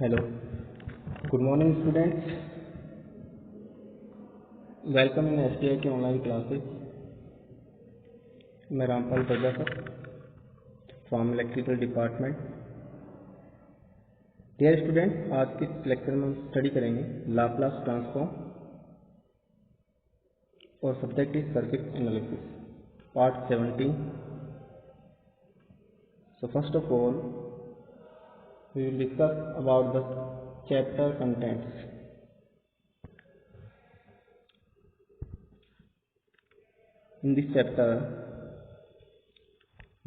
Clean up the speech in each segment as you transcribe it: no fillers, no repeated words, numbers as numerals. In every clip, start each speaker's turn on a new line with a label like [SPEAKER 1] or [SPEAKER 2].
[SPEAKER 1] Hello, good morning students. Welcome in STIT online classes. मैं Rampal Prajapat from electrical department. Dear students, आज के lecture में हम स्टडी करेंगे लाप्लास ट्रांसफॉर्म और subject is circuit analysis part 17। So first of all we will discuss about the chapter contents. In this chapter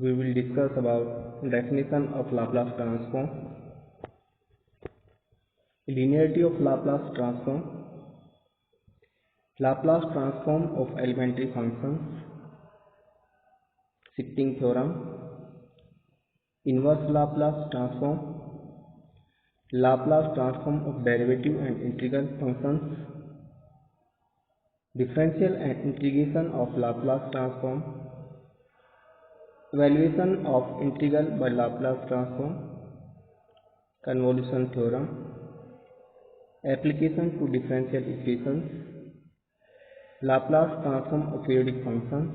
[SPEAKER 1] we will discuss about definition of Laplace transform, linearity of Laplace transform, Laplace transform of elementary functions, shifting theorem, inverse Laplace transform, Laplace transform of derivative and integral functions, differential and integration of Laplace transform, evaluation of integral by Laplace transform, convolution theorem, application to differential equations, Laplace transform of periodic functions,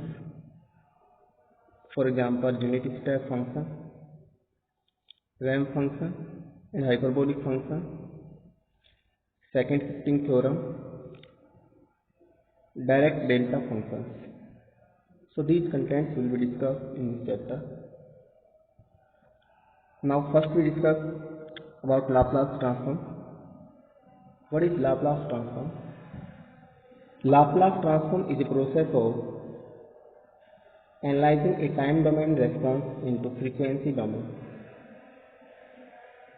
[SPEAKER 1] for example unit step function, ramp function and hyperbolic function, second shifting theorem, direct delta functions. So these contents will be discussed in this chapter. Now first we discuss about Laplace transform. What is Laplace transform? Laplace transform is a process of analyzing a time domain response into frequency domain.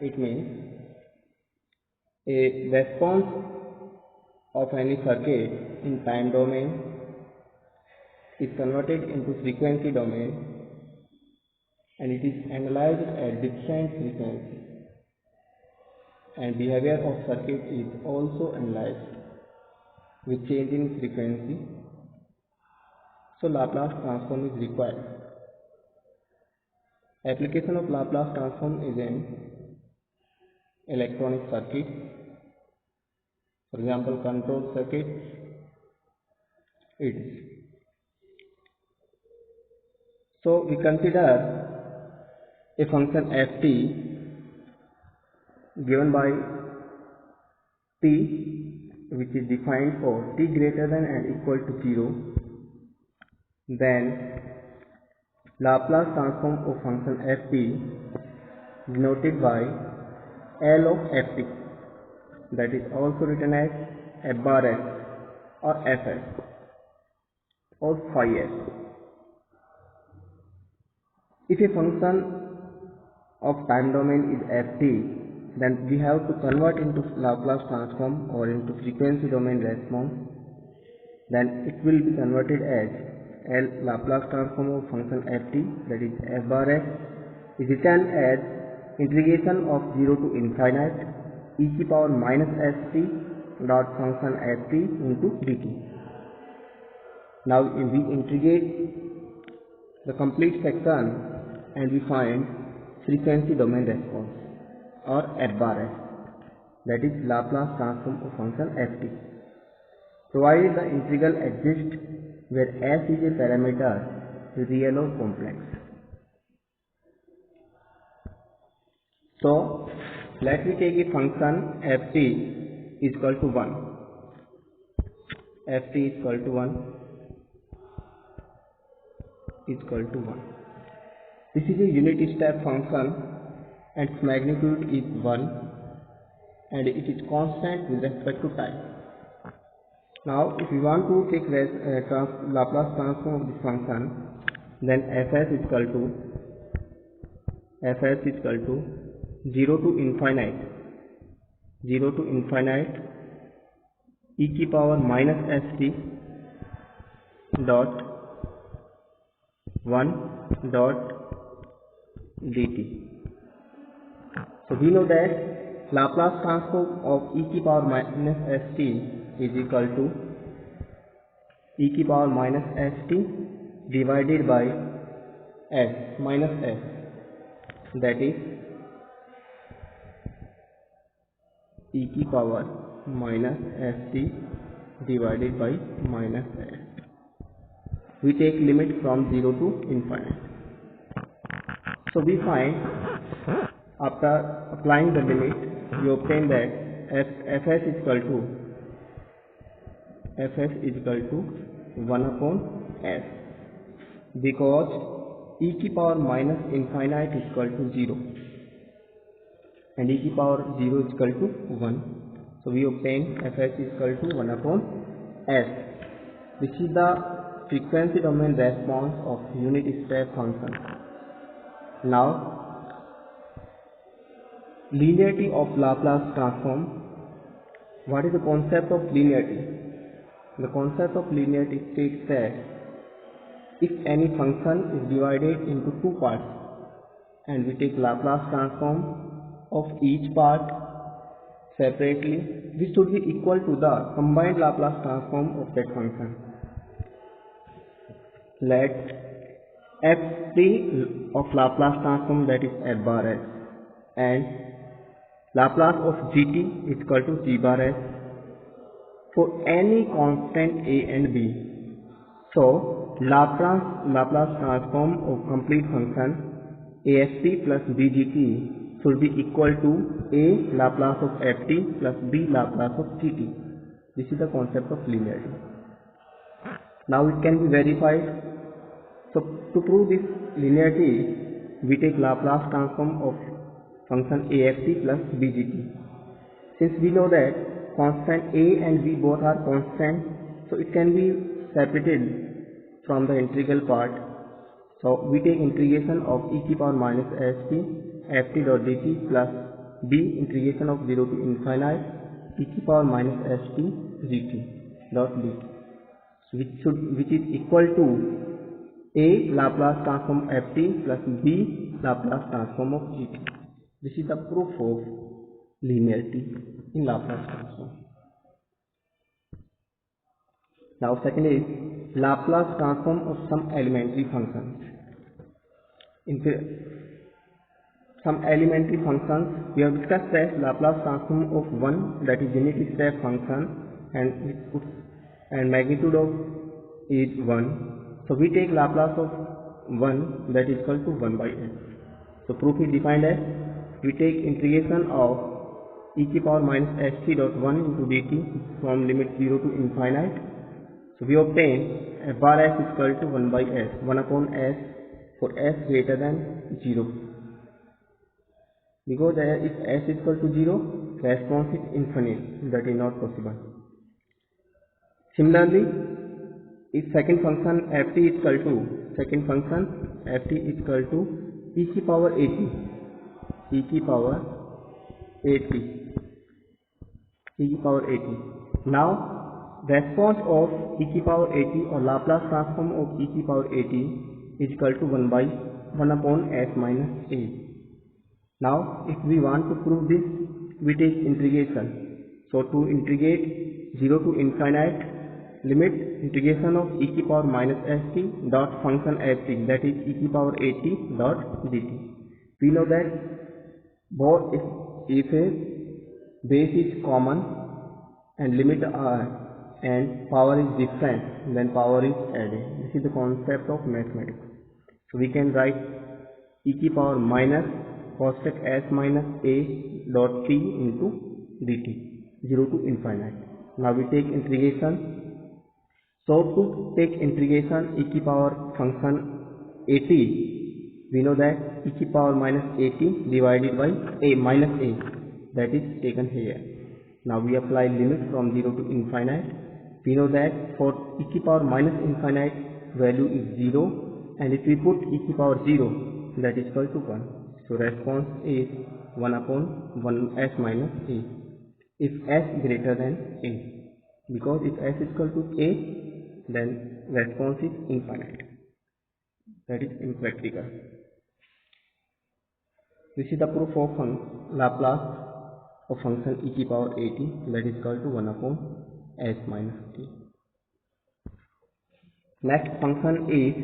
[SPEAKER 1] It means a response of any circuit in time domain is converted into frequency domain and it is analyzed at different frequencies, and behavior of circuit is also analyzed with change in frequency. So Laplace transform is required. Application of Laplace transform is in electronic circuit, for example control circuit. It is. So we consider a function ft given by t, which is defined for t greater than and equal to 0. Then Laplace transform of function ft denoted by L of ft, that is also written as f bar s or fs or phi s. If a function of time domain is ft, then we have to convert into Laplace transform or into frequency domain response. Then it will be converted as L Laplace transform of function ft, that is f bar s, is written as integration of 0 to infinite e to the power minus st dot function ft into dt. Now we integrate the complete section and we find frequency domain response or f bar s, that is Laplace transform of function ft, provided the integral exists where s is a parameter real or complex. So let me take a function ft is equal to 1. ft is equal to 1 is equal to 1. This is a unit step function and its magnitude is 1 and it is constant with respect to time. Now if we want to take Laplace transform of this function, then fs is equal to 0 to infinite e to the power minus st dot 1 dot dt. So we know that Laplace transform of e to the power minus st is equal to e to the power minus st divided by s minus s, that is e की power minus st divided by minus s. We take limit from 0 to infinite. So we find after applying the limit, we obtain that fs is equal to 1 upon s, because e की power minus infinite is equal to 0 and e की power 0 is equal to 1. So we obtain fs is equal to 1 upon s. This is the frequency domain response of unit step function. Now, linearity of Laplace transform. What is the concept of linearity? The concept of linearity states that if any function is divided into two parts and we take Laplace transform of each part separately, this should be equal to the combined Laplace transform of that function. Let ft of Laplace transform, that is f bar s, and Laplace of gt is equal to g bar s for any constant a and b. So Laplace transform of complete function aft plus bgt should be equal to a Laplace of ft plus b Laplace of gt. This is the concept of linearity. Now it can be verified. So to prove this linearity, we take Laplace transform of function aft plus bgt. Since we know that constant a and b both are constant, so it can be separated from the integral part. So we take integration of e की power minus st ft dot dt plus b integration of 0 to infinite e की power minus st gt dot dt, which is equal to a Laplace transform ft plus b Laplace transform of gt. This is the proof of linearity in Laplace transform. Now second is Laplace transform of some elementary functions. In some elementary functions, we have discussed that Laplace transform of one, that is unit step function, and magnitude of is 1. So we take Laplace of 1, that is equal to 1 by s. So proof is defined as we take integration of e की power minus st dot 1 into dt from limit 0 to infinite. So we obtain f bar s is equal to 1 by s, 1 upon s for s greater than 0. Because if s is equal to 0, response is infinite, that is not possible. Similarly, if second function ft is equal to e की power 80, e की power 80. Now response of e की power 80 or Laplace transform of e की power 80 is equal to 1 by 1 upon s minus a. Now if we want to prove this, we take integration. So to integrate 0 to infinite, limit integration of e की power minus st dot function ft, that is e की power 80 dot dt. We know that both if a base is common and limit are and power is different, then power is added. This is the concept of mathematics. So we can write e की power minus cos s minus a dot t into dt, 0 to infinite. Now we take integration. So to take integration e की power function 80, we know that e की power minus 80 divided by a minus a, that is taken here. Now we apply limit from 0 to infinite. We know that for e की power minus infinite value is 0, and if we put e की power 0, that is equal to 1. So response is 1 upon 1 s minus a if s greater than a, because if s is equal to a, then response is infinite, that is impractical. This is the proof of Laplace of function e की power 80, that is equal to 1 upon s minus a. Next function is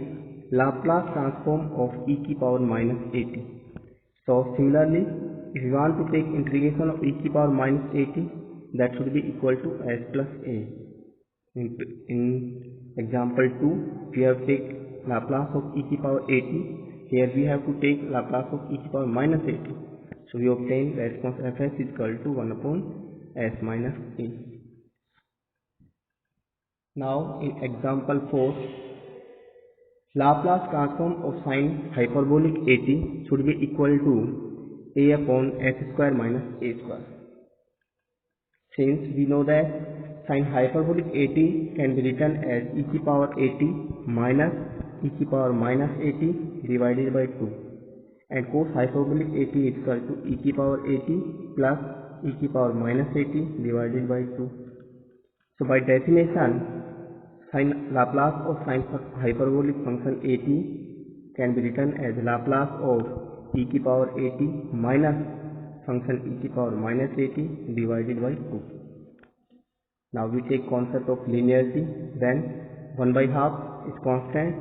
[SPEAKER 1] Laplace transform of e की power minus 80. So similarly, if you want to take integration of e to the power minus at, that should be equal to s plus a. In example 2, we have to take Laplace of e to the power at. Here we have to take Laplace of e to the power minus at. So we obtain the response fs is equal to 1 upon s minus a. Now in example 4, Laplace transform of sine hyperbolic at should be equal to a upon s square minus a square. Since we know that sine hyperbolic at can be written as e to the power at minus e to the power minus at divided by 2, and cos hyperbolic at is equal to e to the power at plus e to the power minus at divided by 2. So by definition, Laplace of sine hyperbolic function at can be written as Laplace of e to the power at minus function e to the power minus at divided by 2. Now we take concept of linearity, then 1 by half is constant,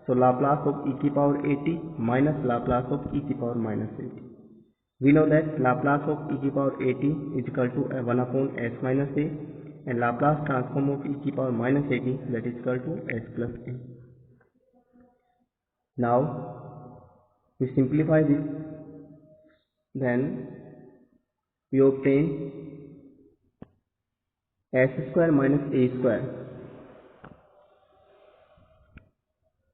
[SPEAKER 1] so Laplace of e to the power at minus Laplace of e to the power minus at. We know that Laplace of e to the power at is equal to 1 upon s minus a, and Laplace transform of e to the power minus at, that is equal to s plus a. Now we simplify this, then we obtain s square minus a square,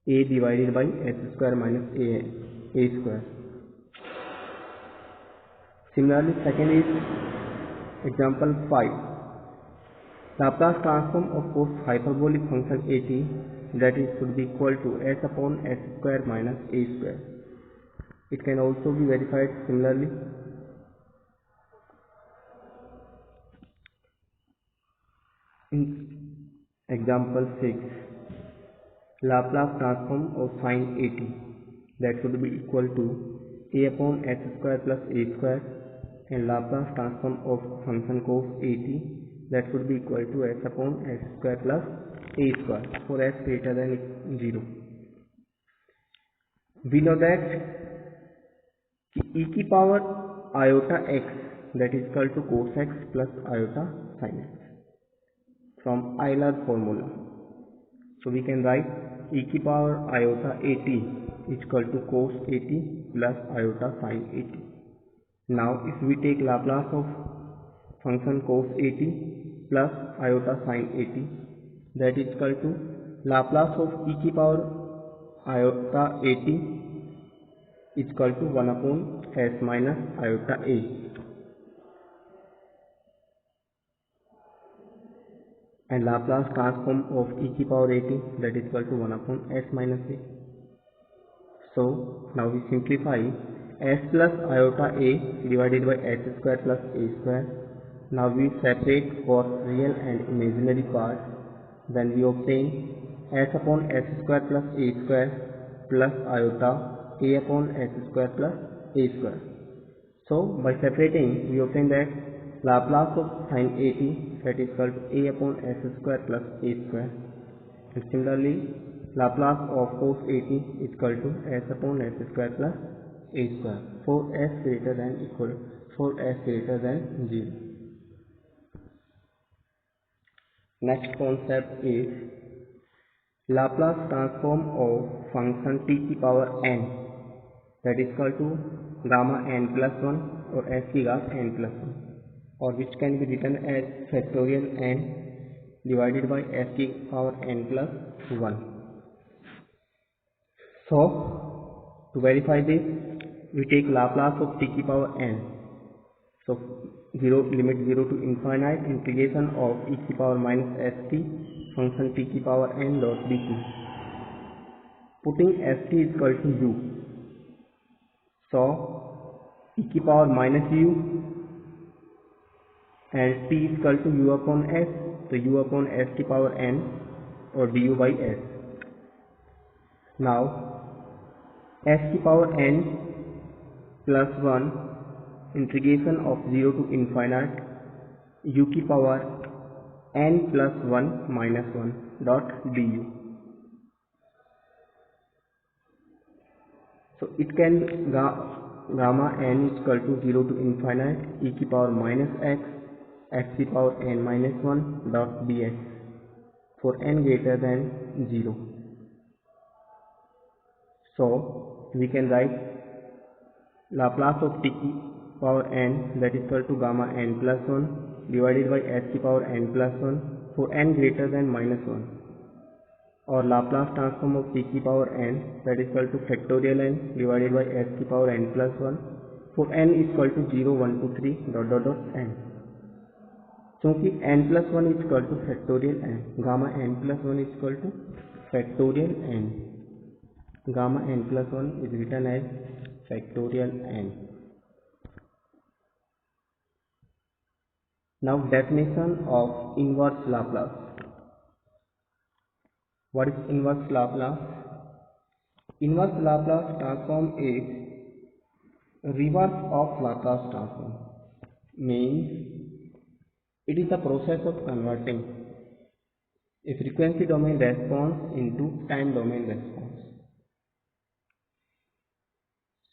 [SPEAKER 1] a divided by s square minus a square. Similarly, second is example 5. Laplace transform of cos hyperbolic function at, that is should be equal to s upon s square minus a square. It can also be verified similarly. In example 6, Laplace transform of sine at, that should be equal to a upon s square plus a square, and Laplace transform of function cos at, that should be equal to s upon s square plus a square for s greater than 0. We know that e to the power iota x, that is equal to cos x plus iota sin x from Euler formula. So we can write e to the power iota at is equal to cos at plus iota sin at. Now if we take Laplace of function cos at plus iota sin at, that is equal to Laplace of e to the power iota at is equal to 1 upon s minus iota a. And Laplace transform of e to the power at, that is equal to 1 upon s minus a. So now we simplify s plus iota a divided by s square plus a square. Now we separate for real and imaginary part, then we obtain s upon s square plus a square plus iota a upon s square plus a square. So by separating, we obtain that Laplace of sin at, that is equal to a upon s square plus a square, and similarly Laplace of cos at is equal to s upon s square plus a square for s greater than equal for s greater than 0. Next concept is Laplace transform of function t to the power n, that is equal to gamma n plus 1 or s की घात n plus 1, or which can be written as factorial n divided by s की power n plus 1. So to verify this, we take Laplace of t to the power n. So limit 0 to infinite integration of e to the power minus st function t to the power n dot dt. Putting st is equal to u. So e to the power minus u and t is equal to u upon s, so u upon s to the power n or du by s. Now s to the power n plus 1 integration of 0 to infinite u to the power n plus 1 minus 1 dot du. So it can gamma n is equal to 0 to infinite e की power minus x की power n minus 1 dot dx for n greater than 0. So we can write Laplace of t की power n that is equal to gamma n plus 1 divided by s की power n plus 1 for n greater than minus 1, और Laplace transform of t की power n that is equal to factorial n divided by s की power n plus 1 for n is equal to 0 1 2 3 dot dot dot n. क्योंकि n plus 1 is equal to factorial n, gamma n plus 1 is equal to factorial n, gamma n plus 1 is written as factorial n. Now definition of inverse Laplace. What is inverse Laplace? Inverse Laplace transform is reverse of Laplace transform. Means it is the process of converting a frequency domain response into time domain response.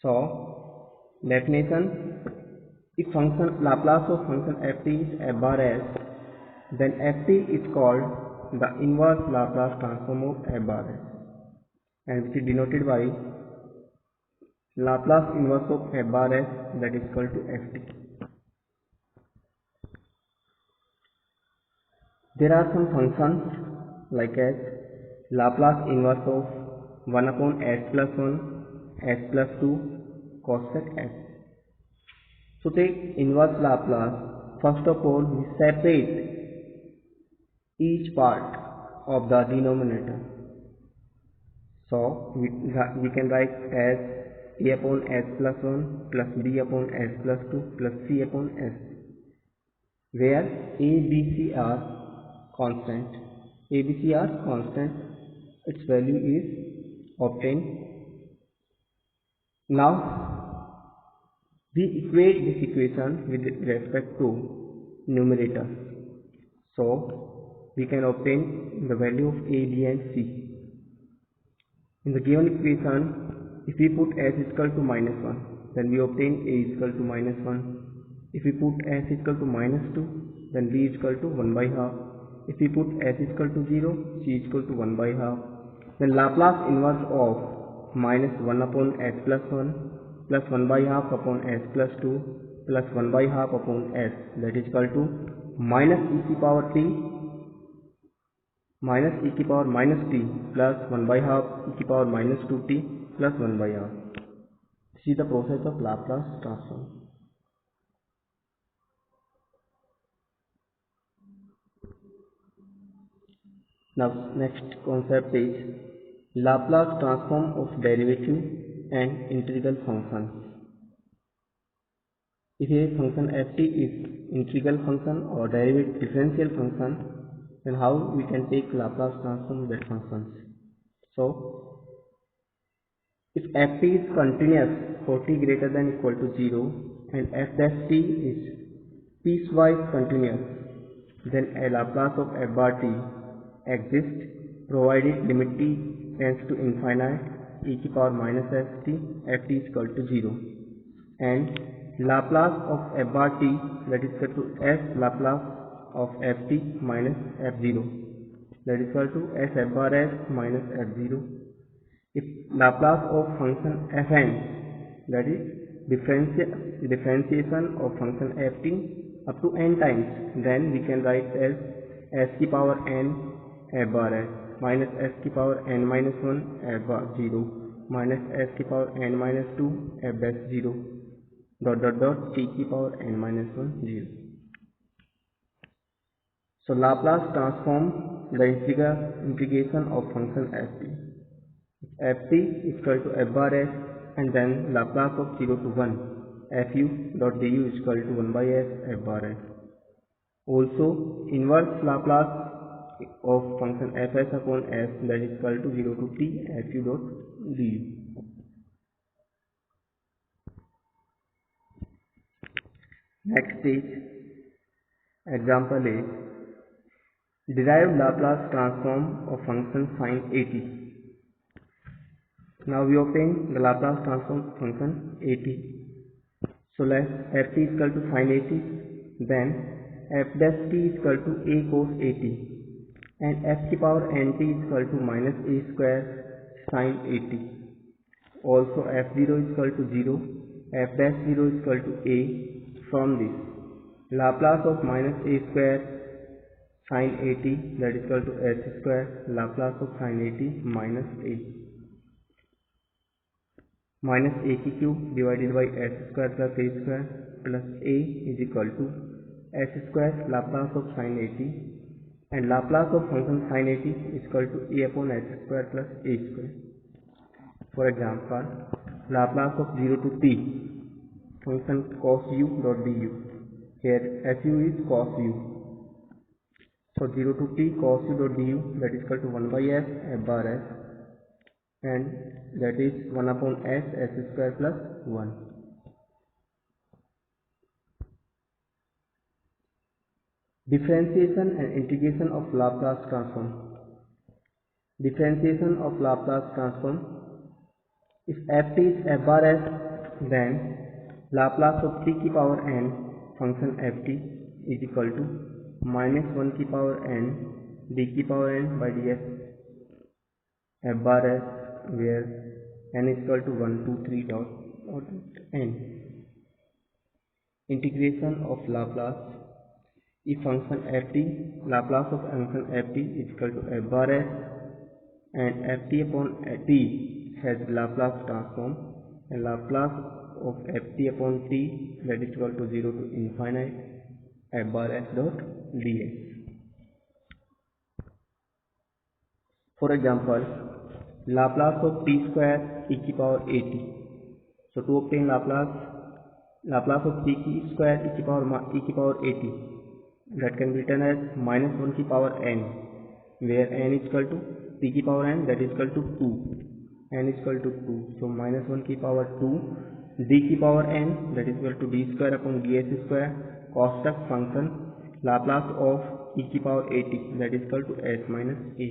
[SPEAKER 1] So definition: if function Laplace of function ft is f bar s, then ft is called the inverse Laplace transform of f bar s, and which is denoted by Laplace inverse of f bar s, that is equal to ft. There are some functions like as Laplace inverse of 1 upon s plus 1, s plus 2, cos sec s. To take inverse Laplace, first of all we separate each part of the denominator. So we can write as a upon s plus 1 plus b upon s plus 2 plus c upon s, where a, b, c are constant. A, b, c are constant. Its value is obtained. Now we equate this equation with respect to numerator. So we can obtain the value of a, b and c. In the given equation, if we put s is equal to minus 1, then we obtain a is equal to minus 1. If we put s is equal to minus 2, then b is equal to 1 by half. If we put s is equal to 0, c is equal to 1 by half. Then Laplace inverse of minus 1 upon s plus 1 plus 1 by half upon s plus 2 plus 1 by half upon s, that is equal to minus e की power t minus e की power minus t plus 1 by half e की power minus 2t plus 1 by half. This is the process of Laplace transform. Now next concept is Laplace transform of derivative and integral functions. If a function ft is integral function or derivative differential function, then how we can take Laplace transform of that functions? So if ft is continuous for t greater than equal to 0 and f dash t is piecewise continuous, then a Laplace of f bar t exists provided limit t tends to infinite e की power minus ft ft is equal to 0, and Laplace of f bar t that is equal to s Laplace of ft minus f0, that is equal to s f bar s minus f0. If Laplace of function fn, that is differentiation of function ft up to n times, then we can write as s की power n f bar s minus s की power n minus 1 f bar 0 minus s की power n minus 2 f dash 0 dot dot dot t की power n minus 1 0. So Laplace transform the integration of function ft. Ft is equal to f bar s, and then Laplace of 0 to 1 fu dot du is equal to 1 by s f bar s. Also inverse Laplace of function fs upon s, that is equal to 0 to t fu dot du. Next is example is derive Laplace transform of function sin at. Now we obtain the Laplace transform function at. So let ft is equal to sin 80, then f dash t is equal to a cos 80, and f की power nt is equal to minus a square sin 80. Also f0 is equal to 0, f dash 0 is equal to a. From this, Laplace of minus a square sin 80, that is equal to s square, Laplace of sin 80 minus a. Minus a की cube divided by s square plus a square plus a is equal to s square Laplace of sin 80, and Laplace of function sin 80 is equal to a upon s square plus a square. For example, Laplace of 0 to t function cos u dot du. Here su is cos u. So 0 to t cos u dot du, that is equal to 1 by s f bar s, and that is 1 upon s square plus 1. Differentiation and integration of Laplace transform. Differentiation of Laplace transform. If ft is f bar s, then Laplace of t की power n function ft is equal to minus 1 की power n d की power n by dx f bar s, where n is equal to 1, 2, 3 dot n. Integration of Laplace. If function ft, Laplace of function ft is equal to f bar s, and ft upon t has Laplace transform, and Laplace of ft upon t, that is equal to 0 to infinite f bar s dot ds. For example, Laplace of t square e की power 80. So to obtain Laplace of t square e की power 80, that can be written as minus 1 की power n, where n is equal to t की power n, that is equal to 2. n is equal to 2. So minus 1 की power 2 d की power n, that is equal to d square upon ds square cos function Laplace of e की power 80, that is equal to s minus a.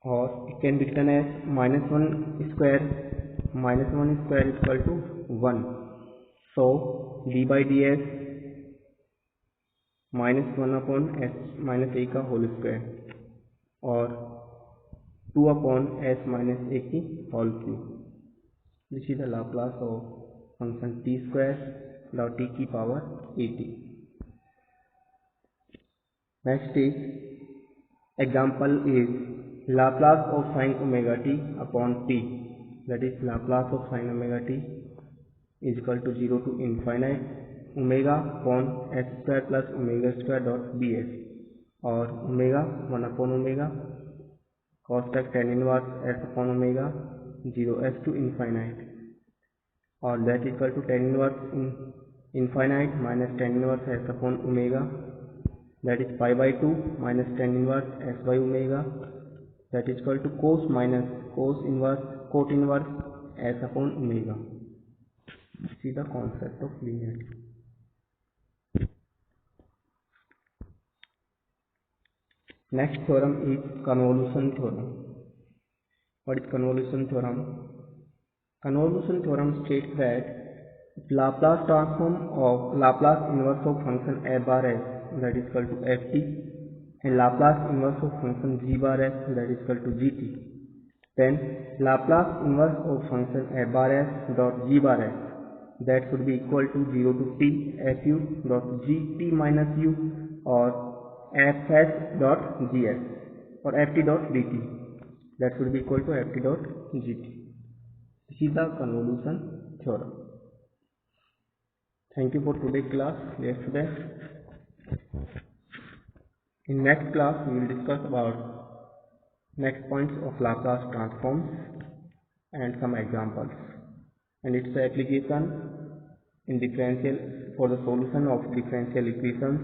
[SPEAKER 1] Or it can be written as minus 1 square is equal to 1. So d by ds minus 1 upon s minus a का whole square, और 2 upon s minus a की whole cube. This is the Laplace of function t square dot t की power 80. Next is example is Laplace of sin omega t upon t, that is Laplace of sin omega t is equal to 0 to infinite omega upon s square plus omega square dot ds, or omega 1 upon omega cos tan inverse s upon omega 0s to infinite, or that is equal to tan inverse infinite minus tan inverse s upon omega, that is pi by 2 minus tan inverse s by omega, that is equal to cos minus cot inverse s upon omega. See the concept of linearity. Next theorem is convolution theorem. What is convolution theorem? Convolution theorem states that Laplace transform of Laplace inverse of function f bar s, that is equal to ft, and Laplace inverse of function g bar s, that is equal to gt, then Laplace inverse of function f bar s dot g bar s, that should be equal to 0 to t fu dot gt minus u, or fs dot gs, or ft dot dt, that should be equal to ft dot gt. This is the convolution theorem. Thank you for today's class, dear students. In next class, we will discuss about next points of Laplace transforms and some examples, and its application in differential for the solution of differential equations